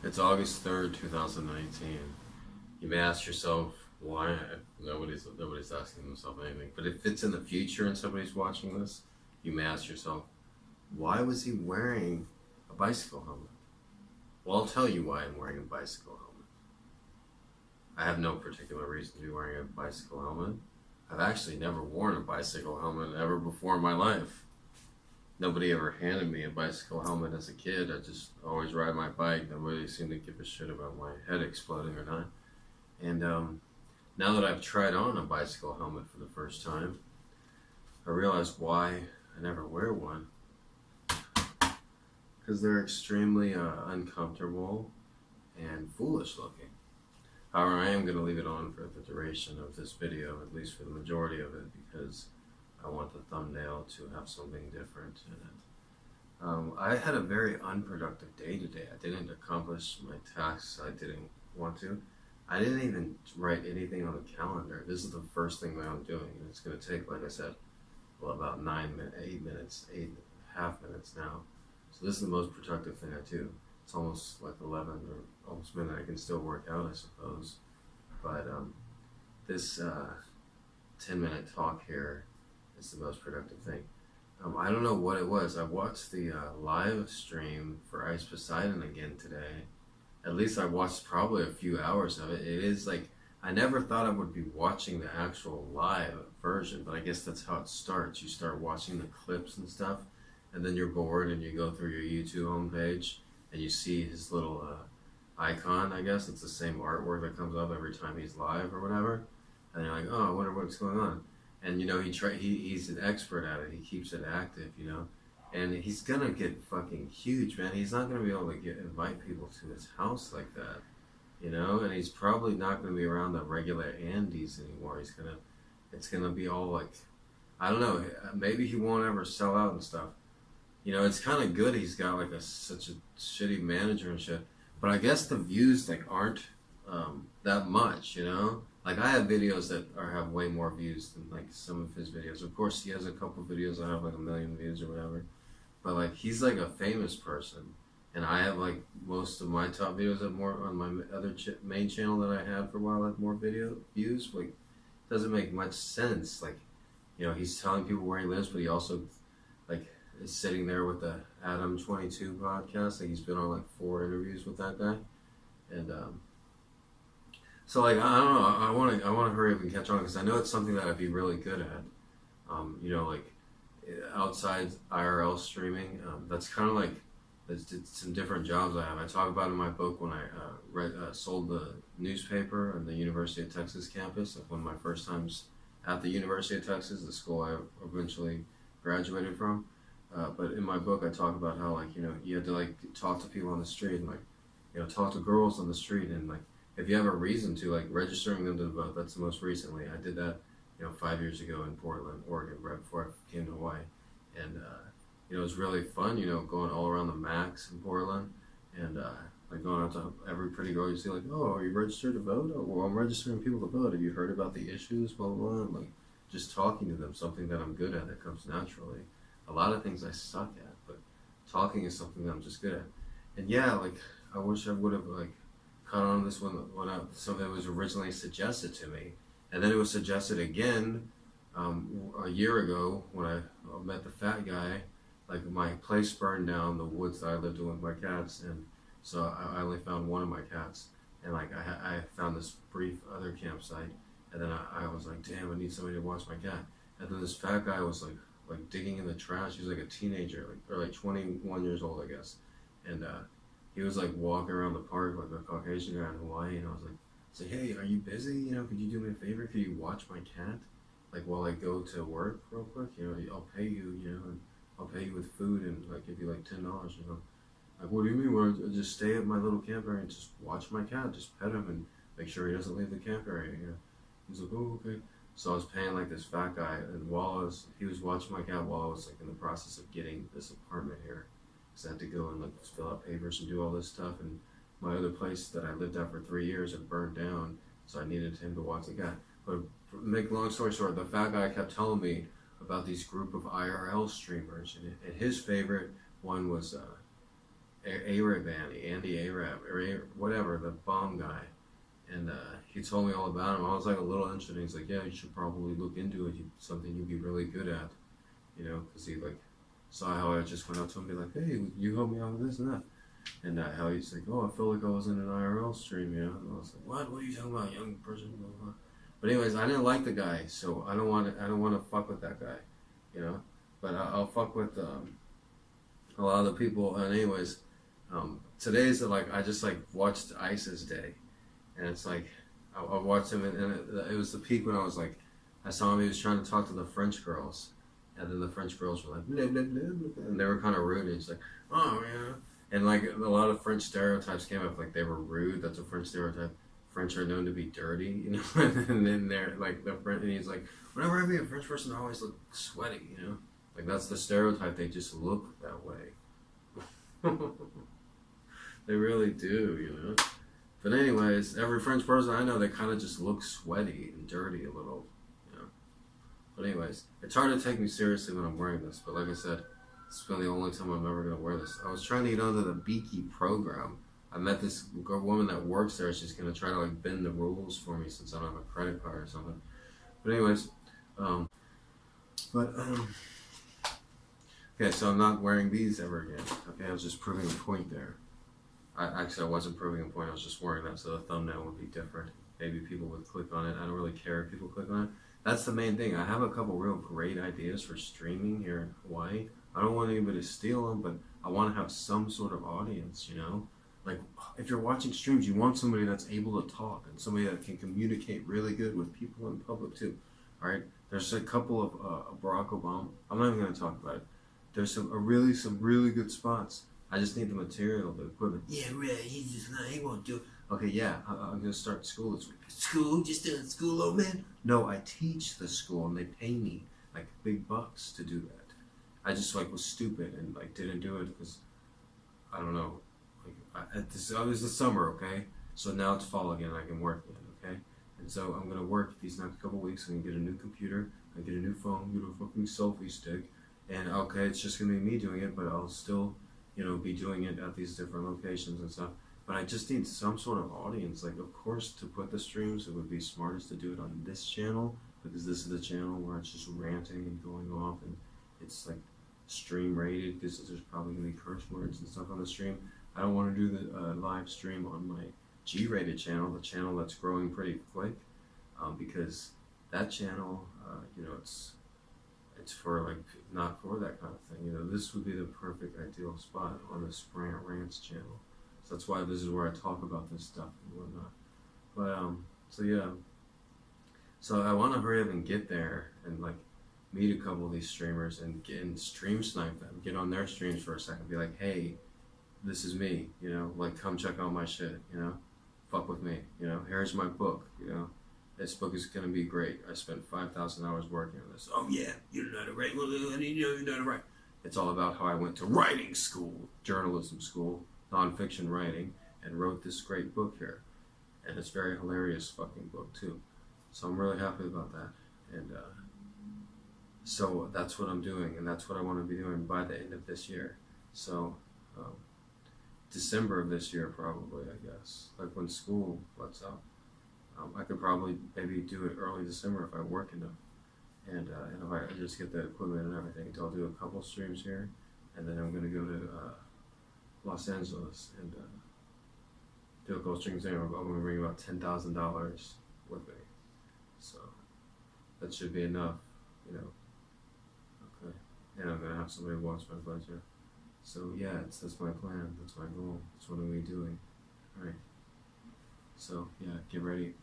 It's August 3rd, 2019. You may ask yourself why. Nobody's asking themselves anything. But if it's in the future and somebody's watching this, you may ask yourself, why was he wearing a bicycle helmet? Well, I'll tell you why I'm wearing a bicycle helmet. I have no particular reason to be wearing a bicycle helmet. I've actually never worn a bicycle helmet ever before in my life. Nobody ever handed me a bicycle helmet as a kid. I just always ride my bike. Nobody seemed to give a shit about my head exploding or not. And now that I've tried on a bicycle helmet for the first time, I realized why I never wear one. Because they're extremely uncomfortable and foolish looking. However, I am going to leave it on for the duration of this video, at least for the majority of it, because I want the thumbnail to have something different in it. I had a very unproductive day today. I didn't accomplish my tasks I didn't want to. I didn't even write anything on the calendar. This is the first thing that I'm doing, and it's going to take, like I said, well, about 8 minutes, 8.5 minutes now. So this is the most productive thing I do. It's almost like 11 or almost midnight. I can still work out, I suppose. But this 10-minute talk here is the most productive thing. I don't know what it was. I watched the live stream for Ice Poseidon again today. At least I watched probably a few hours of it. It is like, I never thought I would be watching the actual live version, but I guess that's how it starts. You start watching the clips and stuff, and then you're bored and you go through your YouTube homepage and you see his little icon, I guess. It's the same artwork that comes up every time he's live or whatever. And you're like, oh, I wonder what's going on. And, you know, he's an expert at it. He keeps it active, you know. And he's going to get fucking huge, man. He's not going to be able to invite people to his house like that, you know. And he's probably not going to be around the regular Andes anymore. It's going to be all like, I don't know. Maybe he won't ever sell out and stuff. You know, it's kind of good he's got like such a shitty manager and shit. But I guess the views like aren't that much, you know. Like I have videos that have way more views than like some of his videos. Of course, he has a couple videos that have like 1 million views or whatever. But like he's like a famous person, and I have like most of my top videos that more on my other main channel that I had for a while had more video views. Like, doesn't make much sense. Like, you know, he's telling people where he lives, but he also like is sitting there with the Adam 22 podcast. Like he's been on like 4 interviews with that guy, and so like I don't know. I want to hurry up and catch on because I know it's something that I'd be really good at. You know, like outside IRL streaming. That's kind of like it's some different jobs I have. I talk about in my book when I sold the newspaper on the University of Texas campus. Like one of my first times at the University of Texas, the school I eventually graduated from. But in my book, I talk about how like, you know, you had to like talk to people on the street and like, you know, talk to girls on the street, and like if you have a reason to, like registering them to vote. That's the most recently. I did that, you know, 5 years ago in Portland, Oregon, right before I came to Hawaii. And, you know, it was really fun, you know, going all around the Max in Portland and, like going out to every pretty girl you see, like, oh, are you registered to vote? Oh, well, I'm registering people to vote. Have you heard about the issues? Blah, blah, blah. And, like, just talking to them, something that I'm good at that comes naturally. A lot of things I suck at, but talking is something that I'm just good at. And yeah, like, I wish I would have, like, caught on this one when something that was originally suggested to me. And then it was suggested again a year ago when I met the fat guy. Like my place burned down, the woods that I lived in with my cats, and so I only found one of my cats. And like I found this brief other campsite, and then I was like, damn, I need somebody to watch my cat. And then this fat guy was like digging in the trash. He was like a teenager, like or like 21 years old, I guess, and he was like walking around the park like a Caucasian guy in Hawaii, and I was like, say, hey, are you busy? You know, could you do me a favor? Could you watch my cat? Like while I go to work real quick, you know, I'll pay you, you know, and I'll pay you with food and like give you like $10 or something. Like, what do you mean? Well, just stay at my little camp area and just watch my cat, just pet him and make sure he doesn't leave the camp area. You know? He's like, oh, okay. So I was paying like this fat guy, and he was watching my cat while I was like in the process of getting this apartment here. Because I had to go and like fill out papers and do all this stuff, and my other place that I lived at for 3 years had burned down, so I needed him to watch the cat. But make long story short, the fat guy kept telling me about these group of IRL streamers, and his favorite one was Arab Andy Arab, or whatever, the bomb guy. And he told me all about him. I was like a little interested. He's like, yeah, you should probably look into it. Something you'd be really good at, because he like saw how I just went up to him and be like, hey, you help me out with this and that. And how he's like, oh, I feel like I was in an IRL stream, And I was like, what? What are you talking about, young person? Blah, blah. But anyways, I didn't like the guy, so I don't want to fuck with that guy, But I'll fuck with a lot of the people. And anyways, today's like I just like watched ISIS Day, and it's like I watched him, and it was the peak when I was like, I saw him. He was trying to talk to the French girls, and then the French girls were like, blah, blah, blah, blah, and they were kind of rude. And he's like, oh yeah, and like a lot of French stereotypes came up, like they were rude. That's a French stereotype. French are known to be dirty, and then they're like the French, and he's like, whenever I meet a French person, I always look sweaty, Like that's the stereotype. They just look that way. They really do, But anyways, every French person I know, they kind of just look sweaty and dirty a little, But anyways, it's hard to take me seriously when I'm wearing this. But like I said, it's been the only time I'm ever gonna wear this. I was trying to get onto the Beaky program. I met this woman that works there. She's gonna try to like bend the rules for me since I don't have a credit card or something. But anyways, okay, so I'm not wearing these ever again. Okay, I was just proving a point there. I wasn't proving a point. I was just wearing that so the thumbnail would be different. Maybe people would click on it. I don't really care if people click on it. That's the main thing. I have a couple real great ideas for streaming here in Hawaii. I don't want anybody to steal them, but I want to have some sort of audience, Like, if you're watching streams, you want somebody that's able to talk and somebody that can communicate really good with people in public too. All right? There's a couple of Barack Obama. I'm not even going to talk about it. There's some really good spots. I just need the material, the equipment. Yeah, right. He won't do it. Okay, yeah, I'm going to start school this week. School? Just doing school, old man? No, I teach the school and they pay me like big bucks to do that. I just like was stupid and like didn't do it because I don't know. It was the summer, okay? So now it's fall again. I can work again, okay? And so I'm gonna work these next couple weeks. I'm gonna get a new computer. I get a new phone. Get a fucking selfie stick. And okay, it's just gonna be me doing it, but I'll still, be doing it at these different locations and stuff. But I just need some sort of audience. Like, of course, to put the streams, it would be smartest to do it on this channel because this is the channel where it's just ranting and going off, and it's like stream rated because there's probably gonna be curse words and stuff on the stream. I don't want to do the live stream on my G-rated channel, the channel that's growing pretty quick, because that channel, it's for like not for that kind of thing. This would be the perfect ideal spot on the Sprint Rants channel. So that's why this is where I talk about this stuff and whatnot. But so yeah, so I want to hurry up and get there and like meet a couple of these streamers and stream snipe them, get on their streams for a second, be like, hey, this is me, like come check out my shit, fuck with me, here's my book, this book is gonna be great. I spent 5,000 hours working on this. Oh yeah, you know how to write. Well, you know how to write. It's all about how I went to writing school, journalism school, nonfiction writing, and wrote this great book here. And it's a very hilarious fucking book too. So I'm really happy about that. And so that's what I'm doing, and that's what I want to be doing by the end of this year. So December of this year probably, I guess, like when school lets out. I could probably maybe do it early December if I work enough, and if I just get the equipment and everything. So I'll do a couple streams here, and then I'm gonna go to Los Angeles and do a couple streams there. I'm gonna bring about $10,000 with me, so that should be enough, Okay, and I'm gonna have somebody watch my budget. So yeah, that's my plan. That's my goal. That's what I'm gonna be doing. All right. So yeah, get ready.